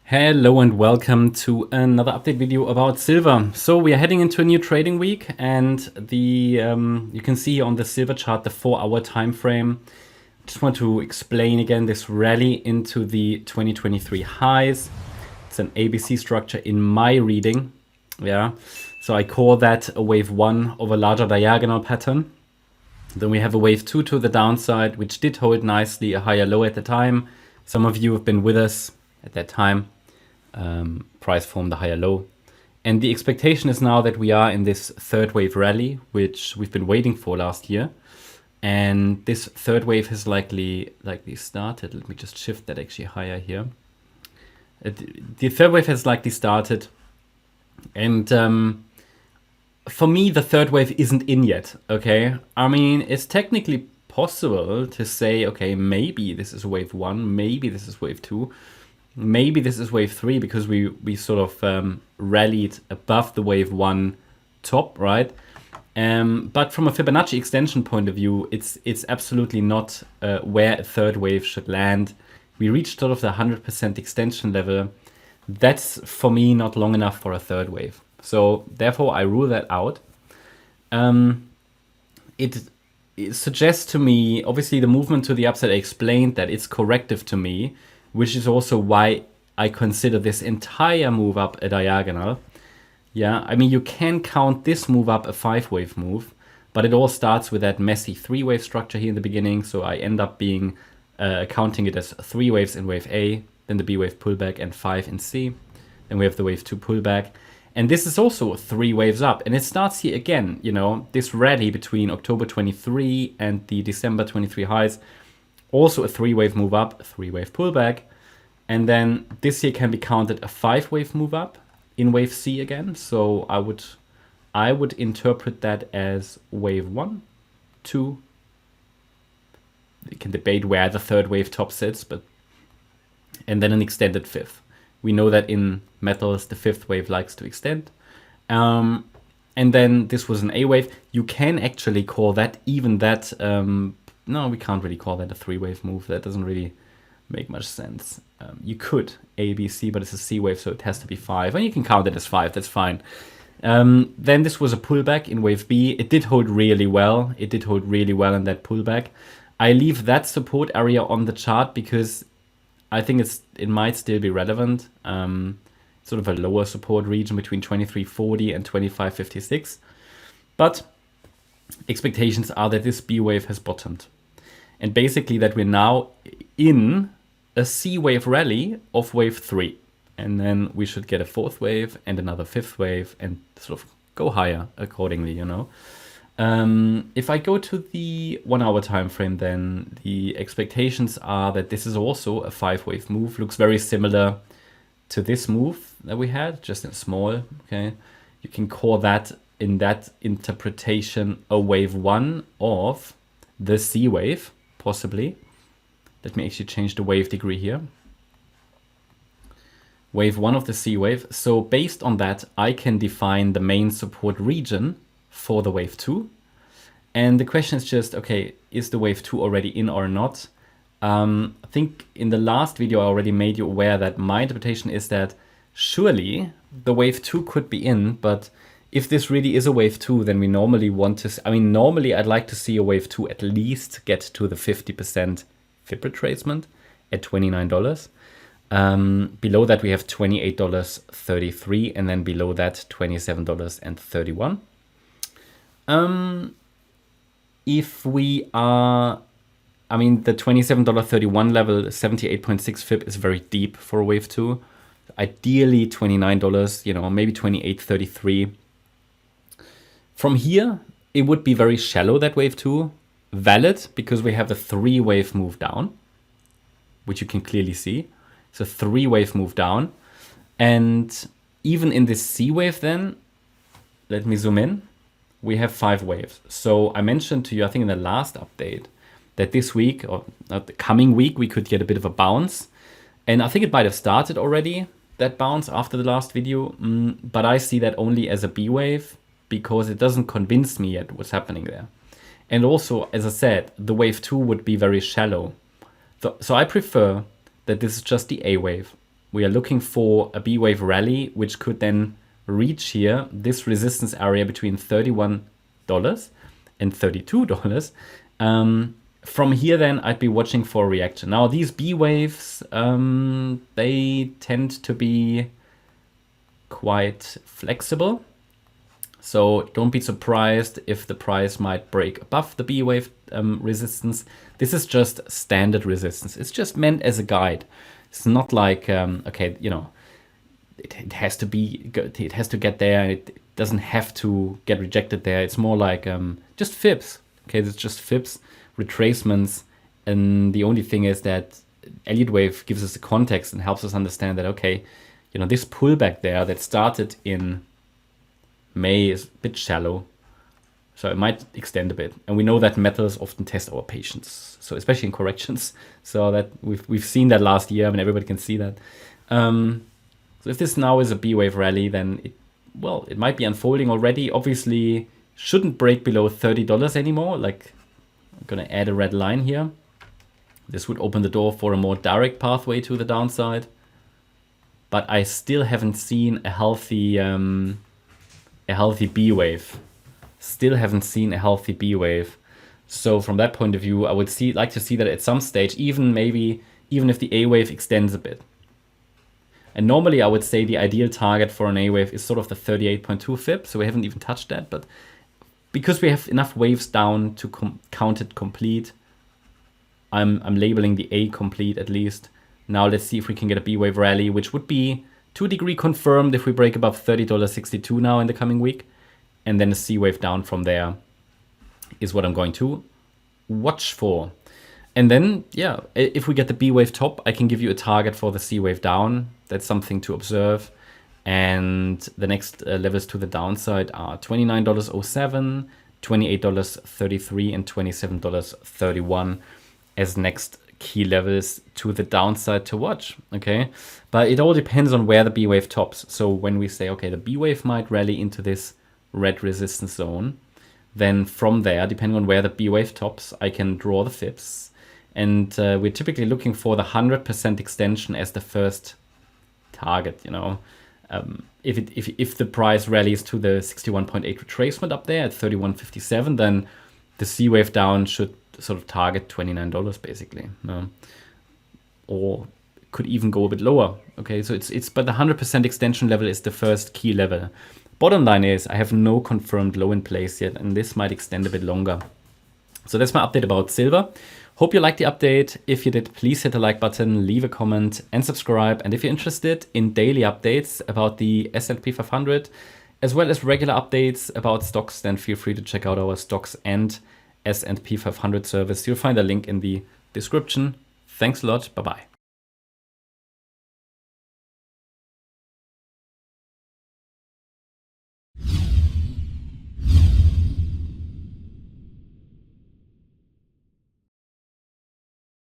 Hello and welcome to another update video about silver. So we are heading into a new trading week, and you can see on the silver chart the 4-hour time frame. Just want to explain again this rally into the 2023 highs. It's an ABC structure in my reading. Yeah, so I call that a wave 1 of a larger diagonal pattern. Then we have a wave 2 to the downside, which did hold nicely a higher low at the time. Some of you have been with us at that time. Price formed a higher low. And the expectation is now that we are in this third wave rally, which we've been waiting for last year. And this third wave has likely started. Let me just shift that actually higher here. The third wave has likely started. And for me, the third wave isn't in yet, okay? I mean, it's technically possible to say, okay, maybe this is wave 1, maybe this is wave 2. Maybe this is wave 3 because we sort of rallied above the wave 1 top, right? But from a Fibonacci extension point of view, it's absolutely not where a third wave should land. We reached sort of the 100% extension level. That's, for me, not long enough for a third wave. So therefore, I rule that out. It suggests to me, obviously the movement to the upside, I explained that it's corrective to me, which is also why I consider this entire move up a diagonal. Yeah, I mean, you can count this move up a 5-wave move, but it all starts with that messy 3-wave structure here in the beginning. So I end up being counting it as 3 waves in wave A, then the B wave pullback, and 5 in C. Then we have the wave 2 pullback. And this is also 3 waves up. And it starts here again, you know, this rally between October 23 and the December 23 highs. Also a 3-wave move up, a 3-wave pullback. And then this here can be counted a 5-wave move up in wave C again. So I would interpret that as wave 1, 2. You can debate where the third wave top sits, and then an extended 5th. We know that in metals, the 5th wave likes to extend. And then this was an A wave. You can actually call that no, we can't really call that a 3-wave move. That doesn't really make much sense. You could A, B, C, but it's a C wave, so it has to be 5. And you can count it as 5, that's fine. Then this was a pullback in wave B. It did hold really well. It did hold really well in that pullback. I leave that support area on the chart because I think it might still be relevant. Sort of a lower support region between 2340 and 2556. But expectations are that this B wave has bottomed. And basically that we're now in a C wave rally of wave 3. And then we should get a 4th wave and another 5th wave and sort of go higher accordingly, you know. If I go to the 1-hour time frame, then the expectations are that this is also a 5-wave move. Looks very similar to this move that we had, just in small, okay. You can call that, in that interpretation, a wave 1 of the C wave, possibly. Let me actually change the wave degree here. Wave 1 of the C wave. So based on that, I can define the main support region for the wave 2. And the question is just, okay, is the wave 2 already in or not? I think in the last video I already made you aware that my interpretation is that surely the wave 2 could be in, but if this really is a wave 2, then we normally want to, normally I'd like to see a wave 2 at least get to the 50% fib retracement at $29. Below that we have $28.33, and then below that $27.31. If we are, the $27.31 level, 78.6 fib is very deep for a wave 2. Ideally $29, you know, maybe $28.33. From here, it would be very shallow, that wave 2. Valid, because we have a 3-wave move down, which you can clearly see. It's a 3-wave move down. And even in this C wave then, let me zoom in, we have 5 waves. So I mentioned to you, I think in the last update, that this week, or not the coming week, we could get a bit of a bounce. And I think it might have started already, that bounce, after the last video. But I see that only as a B wave, because it doesn't convince me yet what's happening there. And also, as I said, the wave 2 would be very shallow. So I prefer that this is just the A wave. we are looking for a B wave rally, which could then reach here this resistance area between $31 and $32. From here, then I'd be watching for a reaction. Now, these B waves, they tend to be quite flexible. So don't be surprised if the price might break above the B wave resistance. This is just standard resistance. It's just meant as a guide. It's not like, okay, you know, it has to be, it has to get there. It doesn't have to get rejected there. It's more like just fibs. Okay, it's just fibs, retracements. And the only thing is that Elliott wave gives us the context and helps us understand that, okay, you know, this pullback there that started in May is a bit shallow, so it might extend a bit. And we know that metals often test our patience, so especially in corrections. So that we've seen that last year. I mean, everybody can see that. So if this now is a B wave rally, then it might be unfolding already. Obviously, shouldn't break below $30 anymore. Like, I'm gonna add a red line here. This would open the door for a more direct pathway to the downside. But I still haven't seen a healthy B wave. Still haven't seen a healthy B wave. So from that point of view, I would like to see that at some stage, even if the A wave extends a bit. And normally I would say the ideal target for an A wave is sort of the 38.2 fib. So we haven't even touched that, but because we have enough waves down to count it complete, I'm labeling the A complete at least. Now let's see if we can get a B wave rally, which would be to a degree confirmed if we break above $30.62 now in the coming week. And then a C wave down from there is what I'm going to watch for. And then, yeah, if we get the B wave top, I can give you a target for the C wave down. That's something to observe. And the next levels to the downside are $29.07, $28.33, and $27.31 as next key levels to the downside to watch. Okay, but it all depends on where the B wave tops. So when we say, okay, the B wave might rally into this red resistance zone, then from there, depending on where the B wave tops, I can draw the fibs. And we're typically looking for the 100% extension as the first target. You know, if the price rallies to the 61.8 retracement up there at 31.57, then the C wave down should sort of target $29 basically, or could even go a bit lower. Okay, so but the 100% extension level is the first key level. Bottom line is I have no confirmed low in place yet, and this might extend a bit longer. So that's my update about silver. Hope you liked the update. If you did, please hit the like button, leave a comment and subscribe. And if you're interested in daily updates about the S&P 500, as well as regular updates about stocks, then feel free to check out our stocks and S&P 500 service. You'll find a link in the description. Thanks a lot. Bye-bye.